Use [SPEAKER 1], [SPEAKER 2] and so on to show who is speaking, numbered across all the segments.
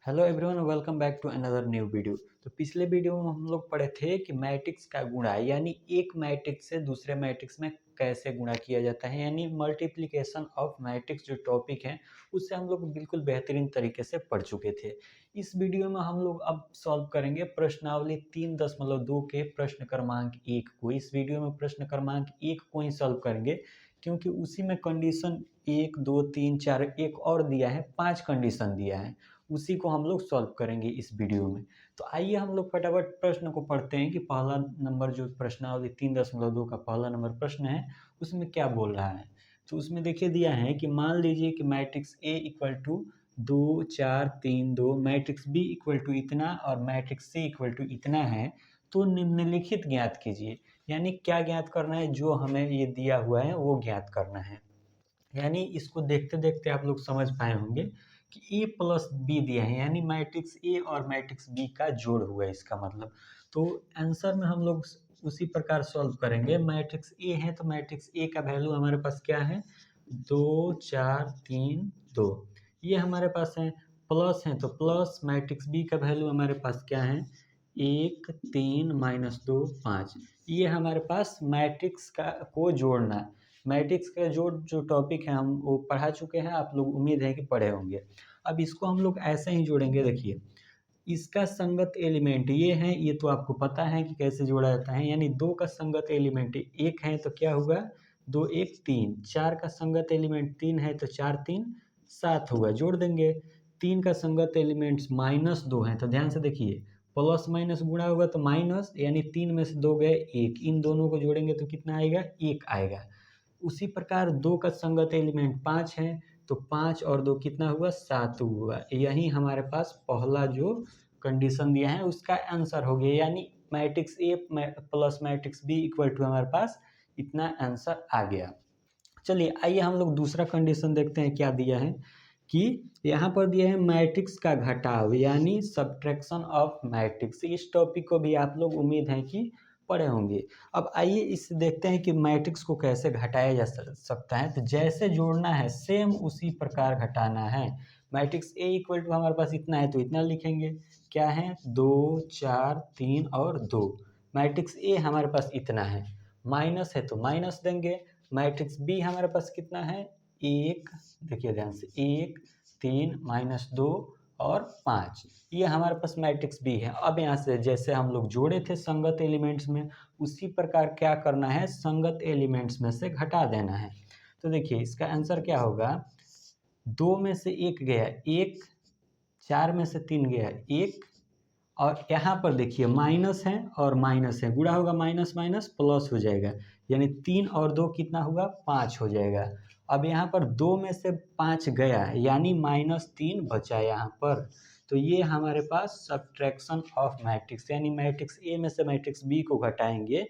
[SPEAKER 1] Hello everyone, welcome back to another new video. तो पिछले video में हम लोग पढ़े थे कि मैट्रिक्स का गुणा यानी एक मैट्रिक्स से दूसरे मैट्रिक्स में कैसे गुणा किया जाता है, यानी मल्टीप्लिकेशन ऑफ मैट्रिक्स जो टॉपिक है उससे हम लोग बिल्कुल बेहतरीन तरीके से पढ़ चुके थे। इस वीडियो में हम लोग अब सॉल्व करेंगे प्रश्नावली 3.2 के प्रश्न क्रमांक 1 को। इस वीडियो में प्रश्न क्रमांक 1 को ही सॉल्व करेंगे क्योंकि उसी में कंडीशन 1 2 3 4 एक और दिया है, 5 कंडीशन दिया है, उसी को हम लोग सॉल्व करेंगे इस वीडियो में। तो आइए हम लोग फटाफट प्रश्न को पढ़ते हैं कि पहला नंबर जो प्रश्नावली 3.2 का पहला नंबर प्रश्न है उसमें क्या बोल रहा है। तो उसमें देखिए दिया है कि मान लीजिए कि matrix A equal to 2 4 3 2, matrix B equal to इतना और मैट्रिक्स सी इक्वल टू इतना है। तो निम्नलिखित ज्ञात कीजिए, यानी क्या ज्ञात करना है, जो हमें ये दिया हुआ है वो ज्ञात करना है। यानी इसको देखते देखते आप लोग समझ पाए होंगे कि ए प्लस बी दिया है, यानी मैट्रिक्स ए और मैट्रिक्स बी का जोड़ हुआ है इसका मतलब। तो आंसर में हम लोग उसी प्रकार सॉल्व करेंगे। मैट्रिक्स ए है तो मैट्रिक्स ए का वैल्यू हमारे पास क्या है, 2 4 3 2, ये हमारे पास है। प्लस है तो प्लस मैट्रिक्स बी का वैल्यू हमारे पास क्या है, 1 3 - 2 5। ये हमारे पास मैट्रिक्स का को जोड़ना है। मैट्रिक्स का जो टॉपिक है हम वो पढ़ा चुके हैं, आप लोग उम्मीद है कि पढ़े होंगे। अब इसको हम लोग ऐसे ही जोड़ेंगे। देखिए इसका संगत एलिमेंट ये है, ये तो आपको पता है कि कैसे जोड़ा जाता है, यानी 2 का संगत एलिमेंट 1 है तो क्या होगा, 2 1 3। 4 का संगत एलिमेंट 3 है तो 4 3 7 होगा, जोड़ देंगे। 3 का संगत एलिमेंट्स -2 है तो ध्यान से देखिए, प्लस माइनस गुणा होगा तो माइनस, यानी 3 में से 2 गए 1, इन दोनों को जोड़ेंगे तो कितना आएगा, 1 आएगा। उसी प्रकार 2 का संगत एलिमेंट 5 है तो 5 और 2 कितना हुआ, 7 हुआ। यही हमारे पास पहला जो कंडीशन दिया है उसका आंसर हो गया, यानी matrix A plus matrix B equal to हमारे पास इतना आंसर आ गया। चलिए आइए हम लोग दूसरा कंडीशन देखते हैं क्या दिया है। कि यहाँ पर दिया है मैट्रिक्स का घटाव यानी सब्ट्रैक्शन ऑफ मैट्रिक्स। इस टॉपिक को भी आप लोग उम्मीद है कि पढ़े होंगे। अब आइए इस देखते हैं कि मैट्रिक्स को कैसे घटाया जा सकता है। तो जैसे जोड़ना है सेम उसी प्रकार घटाना है। मैट्रिक्स ए इक्वल टू हमारे पास इतना है तो इतना लिखेंगे, क्या है, 2 4 3 और 2। मैट्रिक्स ए हमारे पास इतना है, माइनस है तो माइनस देंगे। मैट्रिक्स बी हमारे पास कितना है, 1, देखिए ध्यान से, 1 3 -2 और 5, ये हमारे पास मैट्रिक्स बी है। अब यहाँ से जैसे हम लोग जोड़े थे संगत एलिमेंट्स में, उसी प्रकार क्या करना है, संगत एलिमेंट्स में से घटा देना है। तो देखिए इसका आंसर क्या होगा, 2 में से 1 गया 1, 4 में से 3 गया 1, और यहाँ पर देखिए माइनस है और माइनस है, गुणा होगा माइनस माइनस प्लस हो जाएगा, यानी 3 और 2 कितना हुआ, 5 हो जाएगा। अब यहाँ पर 2 में से 5 गया यानी -3 बचा यहाँ पर। तो ये हमारे पास सब्ट्रैक्शन ऑफ मैट्रिक्स, यानी मैट्रिक्स ए में से मैट्रिक्स बी को घटाएंगे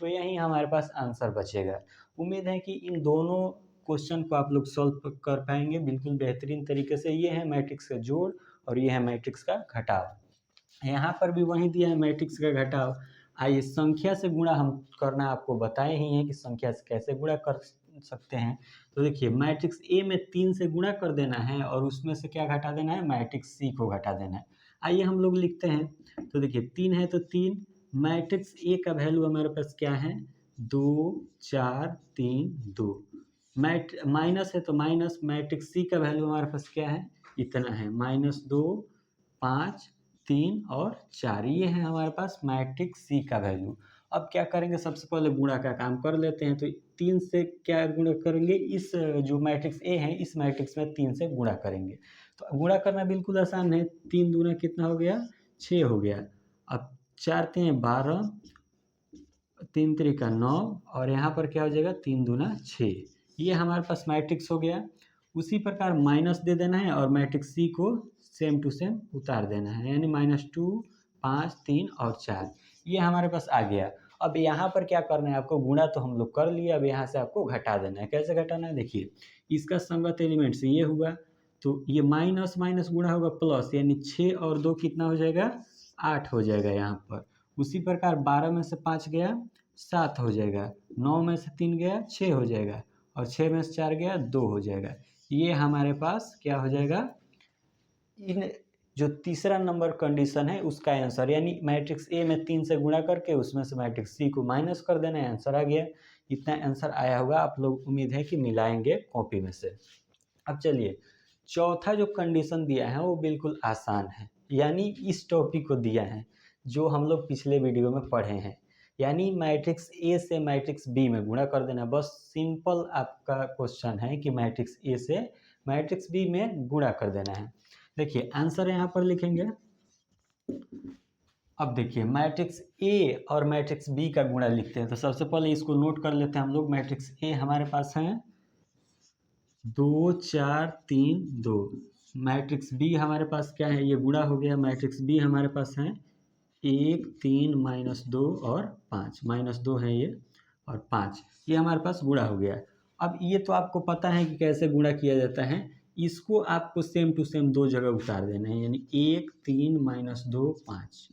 [SPEAKER 1] तो यही हमारे पास आंसर बचेगा। उम्मीद है कि इन दोनों क्वेश्चन को आप लोग सॉल्व कर पाएंगे बिल्कुल बेहतरीन तरीके से। ये है मैट्रिक्स का जोड़ और ये है मैट्रिक्स का घटाव। यहाँ पर भी वही दिया है मैट्रिक्स का घटाव। आइए संख्या से गुणा हम करना आपको बताए ही हैं कि संख्या से कैसे गुणा कर सकते हैं। तो देखिए मैट्रिक्स ए में 3 से गुणा कर देना है और उसमें से क्या घटा देना है, मैट्रिक्स सी को घटा देना है। आइए हम लोग लिखते हैं। तो देखिए 3 है तो 3, मैट्रिक्स ए का वैल्यू हमारे पास क्या है, 2 4 3 2। माइनस है तो माइनस, मैट्रिक्स सी का वैल्यू हमारे पास क्या है, इतना है, -2 5 3 और 4, ये है हमारे पास मैट्रिक्स सी का वैल्यू। अब क्या करेंगे, सबसे पहले गुणा का काम कर लेते हैं। तो 3 से क्या गुणा करेंगे, इस जो मैट्रिक्स ए है इस मैट्रिक्स में 3 से गुणा करेंगे। तो गुणा करना बिल्कुल आसान है, 3 दूना कितना हो गया, 6 हो गया। अब 4 3 12, 3 3 9, और यहाँ पर क्या हो जाएगा, 3 दूना 6, ये हमारे पास मैट्रिक्स हो गया। उसी प्रकार माइनस दे देना है और मैट्रिक्स सी को सेम टू सेम उतार देना है, यानी -2 5 3 और 4, ये हमारे पास आ गया। अब यहाँ पर क्या करना है आपको, गुणा तो हम लोग कर लिए, अब यहाँ से आपको घटा देना है। कैसे घटाना है, देखिए इसका संगत एलिमेंट से ये हुआ तो ये माइनस माइनस गुणा होगा प्लस, यानी 6 और 2 कितना हो जाएगा, 8 हो जाएगा यहाँ पर। उसी प्रकार 12 में से 5 गया 7 हो जाएगा, 9 में से 3 गया 6 हो जाएगा, और 6 में से 4 गया 2 हो जाएगा। ये हमारे पास क्या हो जाएगा, इन जो तीसरा नंबर कंडीशन है उसका आंसर, यानी मैट्रिक्स ए में 3 से गुणा करके उसमें से मैट्रिक्स सी को माइनस कर देना है, आंसर आ गया। इतना आंसर आया होगा, आप लोग उम्मीद है कि मिलाएंगे कॉपी में से। अब चलिए चौथा जो कंडीशन दिया है वो बिल्कुल आसान है, यानी इस टॉपिक को दिया है जो हम लोग पिछले वीडियो में पढ़े हैं, यानी मैट्रिक्स ए से मैट्रिक्स बी में गुणा कर देना। बस सिंपल आपका क्वेश्चन है कि मैट्रिक्स ए से मैट्रिक्स बी में गुणा कर देना है। देखिए आंसर यहाँ पर लिखेंगे। अब देखिए मैट्रिक्स ए और मैट्रिक्स बी का गुणा लिखते हैं, तो सबसे पहले इसको नोट कर लेते हैं हम लोग। मैट्रिक्स ए हमारे पास है 2 4 3 2। मैट्रिक्स बी हमारे पास क्या है, ये गुणा हो गया। मैट्रिक्स बी हमारे पास है 1 3 -2 और 5, -2 है ये और 5, ये हमारे पास गुणा हो गया। अब ये तो आपको पता है कि कैसे गुणा किया जाता है, इसको आपको सेम टू सेम दो जगह उतार देना है, यानी 1 3 -2 5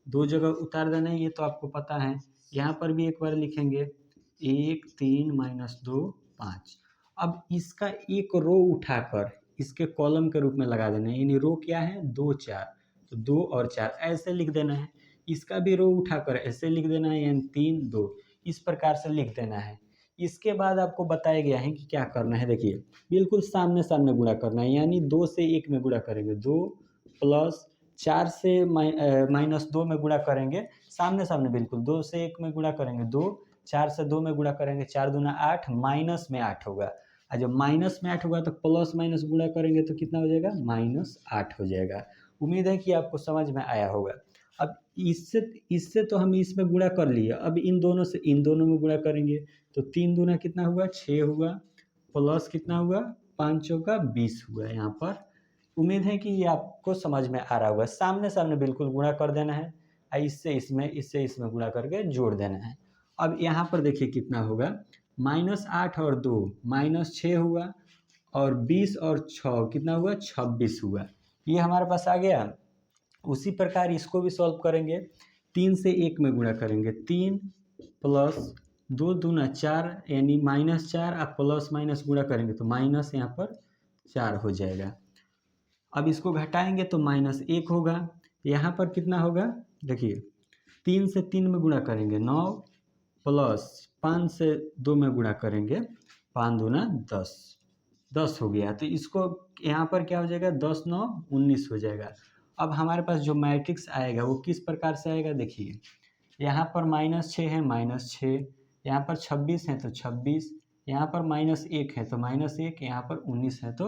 [SPEAKER 1] दो जगह उतार देना है, ये तो आपको पता है। यहाँ पर भी एक बार लिखेंगे 1 3 -2 5। अब इसका एक रो उठाकर इसके कॉलम के रूप में लगा देना है, यानी रो क्या है 2 4, तो 2 और 4 ऐसे लिख देना है। इसका भी रो उठाकर ऐसे लिख देना है, यानी 3 2, इस प्रकार से लिख देना है। इसके बाद आपको बताया गया है कि क्या करना है। देखिए बिल्कुल सामने सामने गुणा करना है, यानी 2 से 1 में गुणा करेंगे 2 प्लस 4 से -2 में गुणा करेंगे, सामने सामने बिल्कुल 2 से 1 में गुणा करेंगे 2, 4 से 2 में गुणा करेंगे 4 दूना 8, माइनस में 8 होगा। और जब माइनस में 8 होगा तो प्लस माइनस गुणा करेंगे तो कितना हो जाएगा, -8 हो जाएगा। उम्मीद है कि आपको समझ में आया होगा। अब इससे तो हम इसमें गुणा कर लिए, अब इन दोनों से इन दोनों में गुणा करेंगे तो 3 दूना कितना हुआ 6 हुआ, प्लस कितना हुआ 5 चौका 20 हुआ यहाँ पर। उम्मीद है कि ये आपको समझ में आ रहा होगा। सामने सामने बिल्कुल गुणा कर देना है, इससे इसमें गुणा करके जोड़ देना है। अब यहाँ पर देखिए कितना होगा, -8 और 2 -6 हुआ, और 20 और 6 कितना हुआ 26 हुआ, ये हमारे पास आ गया। उसी प्रकार इसको भी सॉल्व करेंगे, 3 से 1 में गुणा करेंगे 3 प्लस 2 दूना 4, यानी -4, आप प्लस माइनस गुणा करेंगे तो माइनस यहाँ पर 4 हो जाएगा। अब इसको घटाएंगे तो -1 होगा। यहाँ पर कितना होगा, देखिए 3 से 3 में गुणा करेंगे 9, प्लस 5 से 2 में गुणा करेंगे 5 दूना 10, 10 हो गया। तो इसको यहाँ पर क्या हो जाएगा 10 9 19 हो जाएगा। अब हमारे पास जो मैट्रिक्स आएगा वो किस प्रकार से आएगा, देखिए यहाँ पर -6 है -6, यहाँ पर 26 है तो 26, यहाँ पर -1 है तो -1, यहाँ पर 19 है तो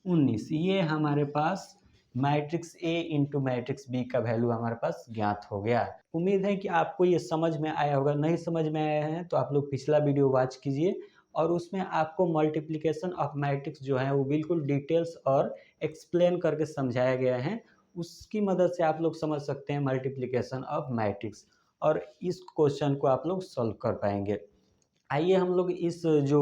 [SPEAKER 1] 19। ये हमारे पास matrix A into matrix B का वैल्यू हमारे पास ज्ञात हो गया। उम्मीद है कि आपको ये समझ में आया होगा। नहीं समझ में आया है तो आप लोग पिछला वीडियो वॉच कीजिए, और उसमें आपको मल्टीप्लिकेशन ऑफ मैट्रिक्स जो है वो बिल्कुल डिटेल्स और एक्सप्लेन करके समझाया गया है। उसकी मदद से आप लोग समझ सकते हैं मल्टीप्लिकेशन ऑफ मैट्रिक्स, और इस क्वेश्चन को आप लोग सॉल्व कर पाएंगे। आइए हम लोग इस जो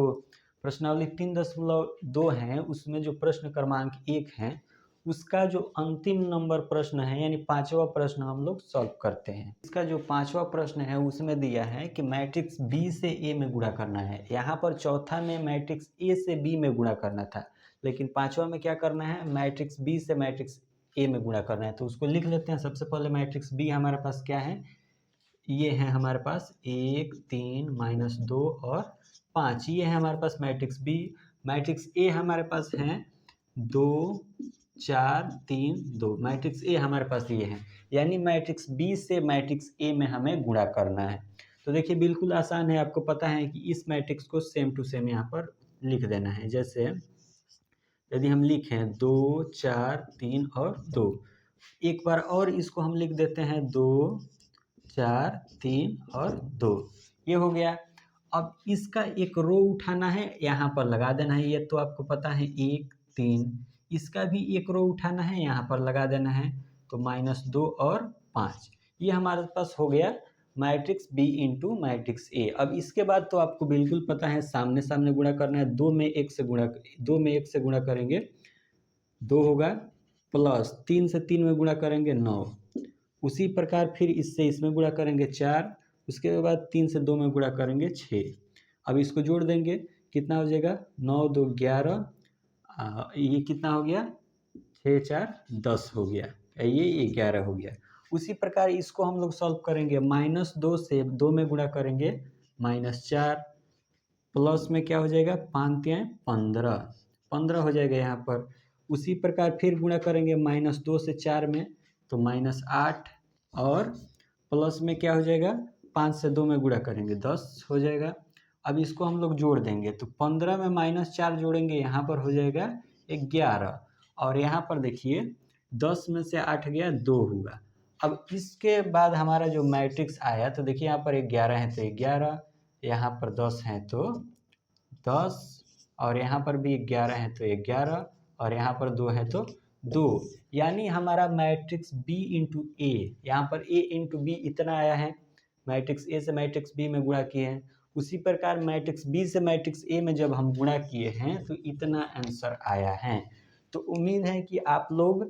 [SPEAKER 1] प्रश्नावली 3.2 है उसमें जो प्रश्न क्रमांक 1 है उसका जो अंतिम नंबर प्रश्न है, यानी 5वां प्रश्न हम लोग सॉल्व करते हैं। इसका जो 5वां प्रश्न है उसमें दिया है कि मैट्रिक्स बी से ए में गुणा करना है। यहाँ पर चौथा में मैट्रिक्स ए से बी में गुणा करना था, लेकिन 5वां में क्या करना है, मैट्रिक्स बी से मैट्रिक्स ए में गुणा करना है। तो उसको लिख लेते हैं। सबसे पहले मैट्रिक्स बी हमारे पास क्या है, ये है हमारे पास 1 3 -2 और 5, ये है हमारे पास मैट्रिक्स बी। मैट्रिक्स ए हमारे पास है 2 4 3 2, मैट्रिक्स ए हमारे पास ये है, यानी मैट्रिक्स बी से मैट्रिक्स ए में हमें गुणा करना है। तो देखिए बिल्कुल आसान है, आपको पता है कि इस मैट्रिक्स को सेम टू सेम यहाँ पर लिख देना है। जैसे यदि हम लिखें 2 4 3 और 2, एक बार और इसको हम लिख देते हैं 2 4 3 और 2, ये हो गया। अब इसका एक रो उठाना है, यहाँ पर लगा देना है, ये तो आपको पता है 1 3, इसका भी एक रो उठाना है, यहाँ पर लगा देना है, तो -2 और 5, ये हमारे पास हो गया matrix B into matrix A. अब इसके बाद तो आपको बिल्कुल पता है सामने सामने गुणा करना है, 2 में 1 से गुणा करेंगे 2 होगा, प्लस 3 से 3 में गुणा करेंगे 9, उसी प्रकार फिर इससे इसमें गुणा करेंगे 4, उसके बाद 3 से 2 में गुणा करेंगे 6। अब इसको जोड़ देंगे, कितना हो जाएगा 9 2 11, ये कितना हो गया 6 4 10 हो गया, ये 11 हो गया। उसी प्रकार इसको हम लोग सॉल्व करेंगे, -2 से 2 में गुणा करेंगे -4, प्लस में क्या हो जाएगा 5 तियां 15, 15 हो जाएगा यहाँ पर। उसी प्रकार फिर गुणा करेंगे -2 से 4 में तो -8, और प्लस में क्या हो जाएगा 5 से 2 में गुणा करेंगे 10 हो जाएगा। अब इसको हम लोग जोड़ देंगे तो 15 में -4 जोड़ेंगे, यहाँ पर हो जाएगा 11, और यहाँ पर देखिए 10 में से 8 गया 2 हुआ। अब इसके बाद हमारा जो मैट्रिक्स आया तो देखिए यहाँ पर 11 है तो 11, यहाँ पर 10 है तो 10, और यहाँ पर भी 11 है तो 11, और यहाँ पर 2 है तो 2, यानी हमारा मैट्रिक्स B इंटू ए, यहाँ पर A इंटू बी इतना आया है। मैट्रिक्स A से मैट्रिक्स B में गुणा किए हैं, उसी प्रकार मैट्रिक्स B से मैट्रिक्स A में जब हम गुणा किए हैं तो इतना आंसर आया है। तो उम्मीद है कि आप लोग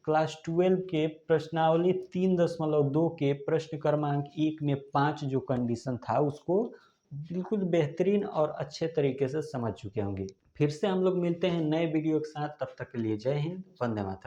[SPEAKER 1] क्लास 12 के प्रश्नावली 3.2 के प्रश्न क्रमांक 1 में 5 जो कंडीशन था उसको बिल्कुल बेहतरीन और अच्छे तरीके से समझ चुके होंगे। फिर से हम लोग मिलते हैं नए वीडियो के साथ, तब तक के लिए जय हिंद, वंदे मातरम।